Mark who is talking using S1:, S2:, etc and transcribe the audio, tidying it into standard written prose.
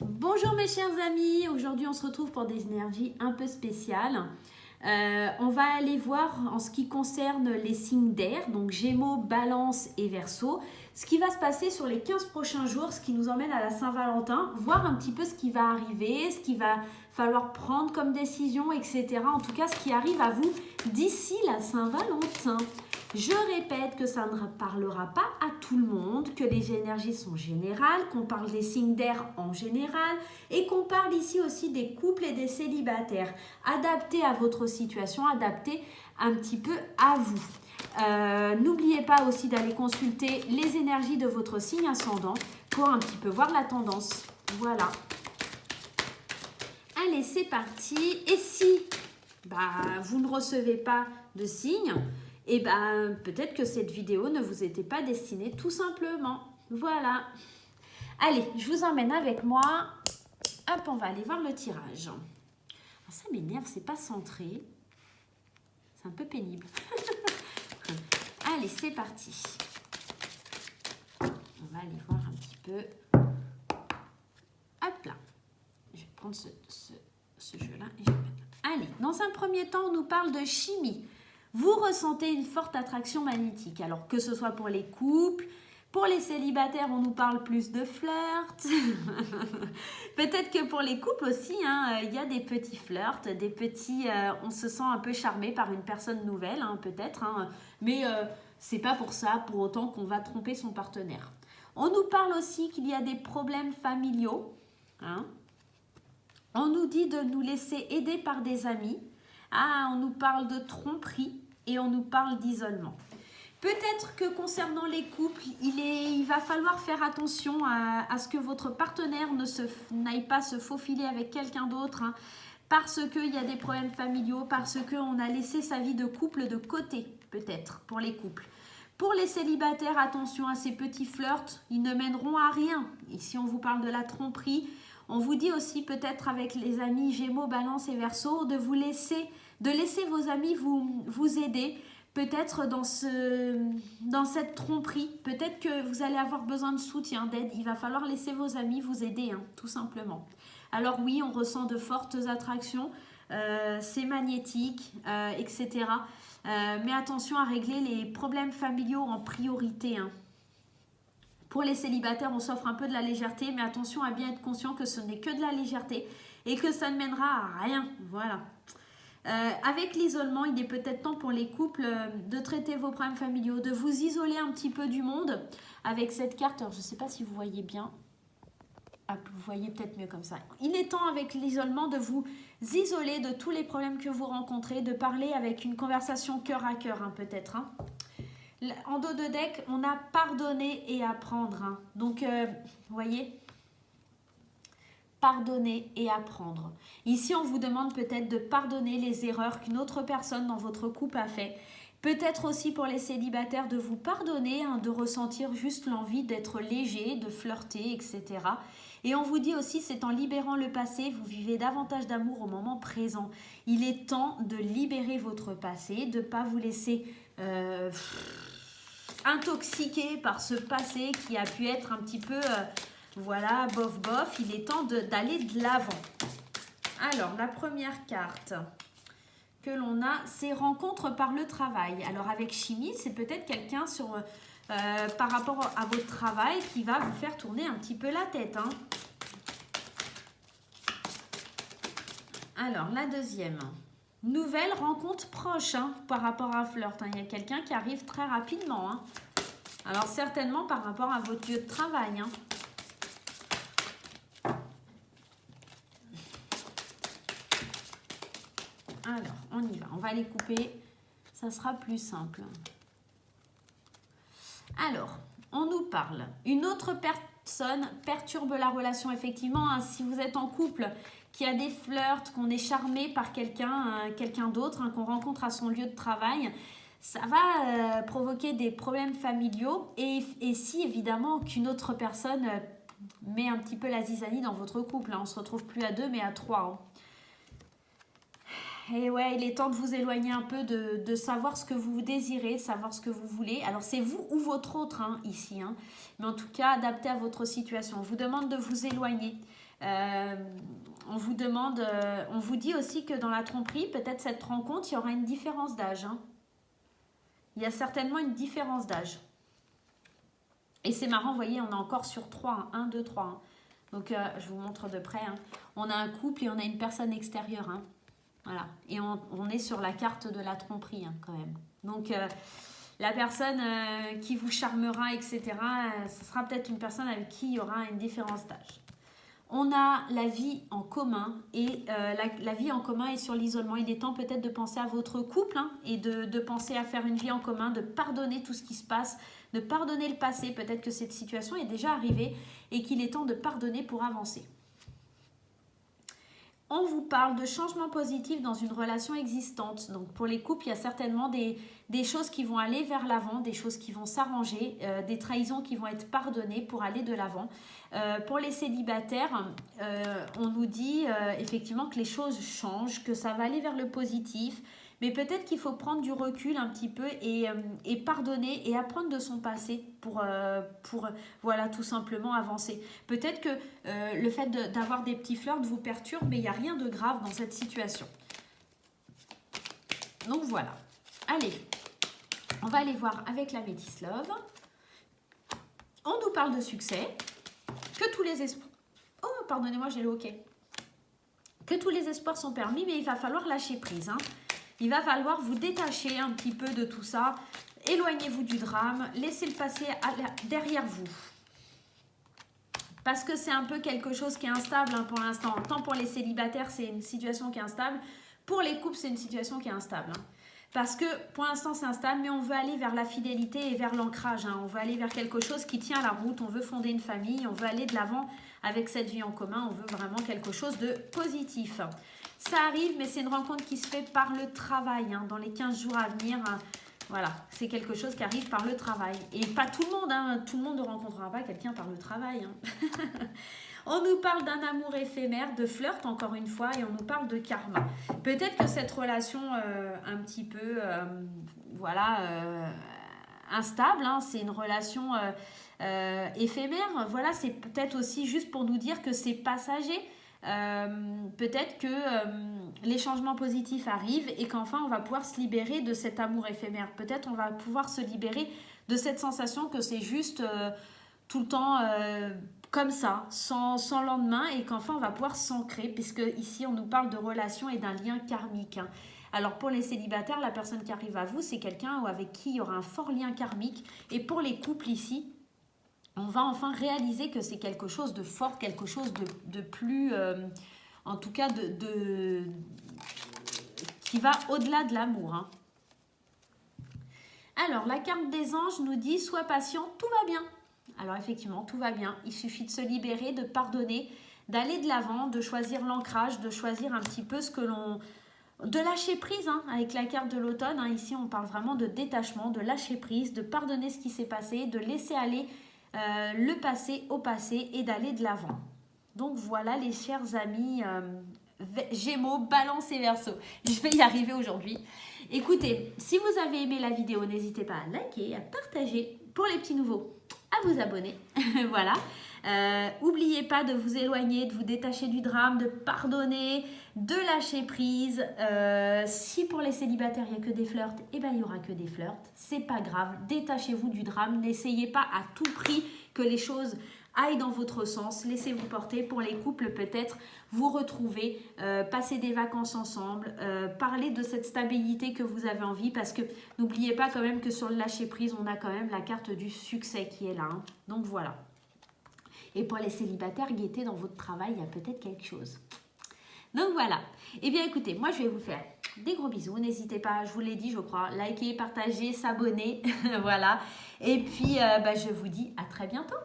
S1: Bonjour mes chers amis, aujourd'hui on se retrouve pour des énergies un peu spéciales. On va aller voir en ce qui concerne les signes d'air, donc Gémeaux, Balance et Verseau, ce qui va se passer sur les 15 prochains jours, ce qui nous emmène à la Saint-Valentin, voir un petit peu ce qui va arriver, ce qu'il va falloir prendre comme décision, etc. En tout cas, ce qui arrive à vous d'ici la Saint-Valentin. Je répète que ça ne parlera pas à tout le monde, que les énergies sont générales, qu'on parle des signes d'air en général et qu'on parle ici aussi des couples et des célibataires. Adapté à votre situation, adapté un petit peu à vous. N'oubliez pas aussi d'aller consulter les énergies de votre signe ascendant pour un petit peu voir la tendance. Voilà. Allez, c'est parti. Et si vous ne recevez pas de signe, peut-être que cette vidéo ne vous était pas destinée tout simplement. Voilà. Allez, je vous emmène avec moi. Hop, on va aller voir le tirage. Alors, ça m'énerve, c'est pas centré. C'est un peu pénible. Allez, c'est parti. On va aller voir un petit peu. Hop là. Je vais prendre ce jeu-là et je vais mettre là. Allez, dans un premier temps, on nous parle de chimie. Vous ressentez une forte attraction magnétique. Alors que ce soit pour les couples, pour les célibataires, on nous parle plus de flirt. Peut-être que pour les couples aussi, il y a des petits flirts, des petits... on se sent un peu charmé par une personne nouvelle, peut-être. Mais c'est pas pour ça, pour autant qu'on va tromper son partenaire. On nous parle aussi qu'il y a des problèmes familiaux. On nous dit de nous laisser aider par des amis. On nous parle de tromperie et on nous parle d'isolement. Peut-être que concernant les couples, il va falloir faire attention à ce que votre partenaire n'aille pas se faufiler avec quelqu'un d'autre, parce qu'il y a des problèmes familiaux, parce qu'on a laissé sa vie de couple de côté, peut-être, pour les couples. Pour les célibataires, attention à ces petits flirts, ils ne mèneront à rien. Ici, on vous parle de la tromperie. On vous dit aussi peut-être avec les amis Gémeaux, Balance et Verseau de laisser vos amis vous aider. Peut-être dans cette tromperie, peut-être que vous allez avoir besoin de soutien, d'aide. Il va falloir laisser vos amis vous aider, tout simplement. Alors oui, on ressent de fortes attractions, c'est magnétique, etc. Mais attention à régler les problèmes familiaux en priorité. Pour les célibataires, on s'offre un peu de la légèreté, mais attention à bien être conscient que ce n'est que de la légèreté et que ça ne mènera à rien. Voilà. Avec l'isolement, il est peut-être temps pour les couples de traiter vos problèmes familiaux, de vous isoler un petit peu du monde avec cette carte. Alors, je ne sais pas si vous voyez bien. Vous voyez peut-être mieux comme ça. Il est temps avec l'isolement de vous isoler de tous les problèmes que vous rencontrez, de parler avec une conversation cœur à cœur, peut-être. En dos de deck, on a pardonner et apprendre. Donc, vous voyez, pardonner et apprendre. Ici, on vous demande peut-être de pardonner les erreurs qu'une autre personne dans votre couple a fait. Peut-être aussi pour les célibataires de vous pardonner, de ressentir juste l'envie d'être léger, de flirter, etc. Et on vous dit aussi, c'est en libérant le passé, vous vivez davantage d'amour au moment présent. Il est temps de libérer votre passé, de ne pas vous laisser intoxiquer par ce passé qui a pu être un petit peu... voilà, bof, bof, il est temps d'aller de l'avant. Alors, la première carte que l'on a, c'est rencontre par le travail. Alors, avec chimie, c'est peut-être quelqu'un par rapport à votre travail qui va vous faire tourner un petit peu la tête. Alors, la deuxième. Nouvelle rencontre proche par rapport à un flirt. Il y a quelqu'un qui arrive très rapidement. Alors, certainement par rapport à votre lieu de travail. Alors, on y va. On va les couper. Ça sera plus simple. Alors, on nous parle. Une autre personne perturbe la relation. Effectivement, si vous êtes en couple, qu'il y a des flirts, qu'on est charmé par quelqu'un d'autre, qu'on rencontre à son lieu de travail, ça va provoquer des problèmes familiaux. Et si, évidemment, qu'une autre personne met un petit peu la zizanie dans votre couple. On ne se retrouve plus à 2, mais à 3. Et ouais, il est temps de vous éloigner un peu, de savoir ce que vous désirez, savoir ce que vous voulez. Alors, c'est vous ou votre autre ici. Mais en tout cas, adapté à votre situation. On vous demande de vous éloigner. On vous demande, on vous dit aussi que dans la tromperie, peut-être cette rencontre, il y aura une différence d'âge. Hein. Il y a certainement une différence d'âge. Et c'est marrant, vous voyez, on est encore sur 3. 1, 2, 3. Hein. Donc, je vous montre de près. Hein. On a un couple et on a une personne extérieure. Hein. Voilà. Et on est sur la carte de la tromperie, hein, quand même. Donc, la personne qui vous charmera, etc., ce sera peut-être une personne avec qui il y aura une différence d'âge. On a la vie en commun et la vie en commun est sur l'isolement. Il est temps peut-être de penser à votre couple hein, et de penser à faire une vie en commun, de pardonner tout ce qui se passe, de pardonner le passé. Peut-être que cette situation est déjà arrivée et qu'il est temps de pardonner pour avancer. On vous parle de changements positifs dans une relation existante. Donc pour les couples, il y a certainement des choses qui vont aller vers l'avant, des choses qui vont s'arranger, des trahisons qui vont être pardonnées pour aller de l'avant. Pour les célibataires, on nous dit effectivement que les choses changent, que ça va aller vers le positif. Mais peut-être qu'il faut prendre du recul un petit peu et pardonner et apprendre de son passé pour voilà, tout simplement avancer. Peut-être que le fait d'avoir des petits flirts vous perturbe, mais il n'y a rien de grave dans cette situation. Donc voilà. Allez, on va aller voir avec la Métis Love. On nous parle de succès, que tous les espoirs... Oh, pardonnez-moi, j'ai le hoquet. Que tous les espoirs sont permis, mais il va falloir lâcher prise, hein. Il va falloir vous détacher un petit peu de tout ça. Éloignez-vous du drame. Laissez le passé derrière vous. Parce que c'est un peu quelque chose qui est instable hein, pour l'instant. Tant pour les célibataires, c'est une situation qui est instable. Pour les couples, c'est une situation qui est instable. Hein. Parce que pour l'instant, c'est instable, mais on veut aller vers la fidélité et vers l'ancrage. Hein. On veut aller vers quelque chose qui tient la route. On veut fonder une famille. On veut aller de l'avant avec cette vie en commun. On veut vraiment quelque chose de positif. Ça arrive, mais c'est une rencontre qui se fait par le travail. Hein. Dans les 15 jours à venir, hein, voilà, c'est quelque chose qui arrive par le travail. Et pas tout le monde, hein. Tout le monde ne rencontrera pas quelqu'un par le travail. Hein. On nous parle d'un amour éphémère, de flirt encore une fois, et on nous parle de karma. Peut-être que cette relation un petit peu, voilà, instable, hein, c'est une relation éphémère. Voilà, c'est peut-être aussi juste pour nous dire que c'est passager. Peut-être que les changements positifs arrivent et qu'enfin on va pouvoir se libérer de cet amour éphémère. Peut-être on va pouvoir se libérer de cette sensation que c'est juste tout le temps comme ça, sans lendemain, et qu'enfin on va pouvoir s'ancrer, puisque ici on nous parle de relation et d'un lien karmique. Hein. Alors pour les célibataires, la personne qui arrive à vous, c'est quelqu'un avec qui il y aura un fort lien karmique. Et pour les couples ici, on va enfin réaliser que c'est quelque chose de fort, quelque chose de plus, en tout cas, qui va au-delà de l'amour. Hein. Alors, la carte des anges nous dit « Sois patient, tout va bien ». Alors, effectivement, tout va bien. Il suffit de se libérer, de pardonner, d'aller de l'avant, de choisir l'ancrage, de choisir un petit peu ce que l'on... De lâcher prise, hein, avec la carte de l'automne. Hein, ici, on parle vraiment de détachement, de lâcher prise, de pardonner ce qui s'est passé, de laisser aller... le passé au passé et d'aller de l'avant. Donc voilà les chers amis Gémeaux, Balance et Verseau. Je vais y arriver aujourd'hui. Écoutez, si vous avez aimé la vidéo, n'hésitez pas à liker, à partager. Pour les petits nouveaux, à vous abonner. Voilà. N'oubliez pas de vous éloigner, de vous détacher du drame, de pardonner, de lâcher prise. Si pour les célibataires, il n'y a que des flirts, eh ben, il n'y aura que des flirts. C'est pas grave. Détachez-vous du drame. N'essayez pas à tout prix que les choses aillent dans votre sens. Laissez-vous porter. Pour les couples, peut-être vous retrouver, passer des vacances ensemble, parler de cette stabilité que vous avez envie. Parce que n'oubliez pas quand même que sur le lâcher prise, on a quand même la carte du succès qui est là. Hein. Donc voilà. Et pour les célibataires, gaieté dans votre travail, il y a peut-être quelque chose. Donc voilà. Eh bien écoutez, moi je vais vous faire des gros bisous. N'hésitez pas, je vous l'ai dit je crois, liker, partager, s'abonner. Voilà. Et puis je vous dis à très bientôt.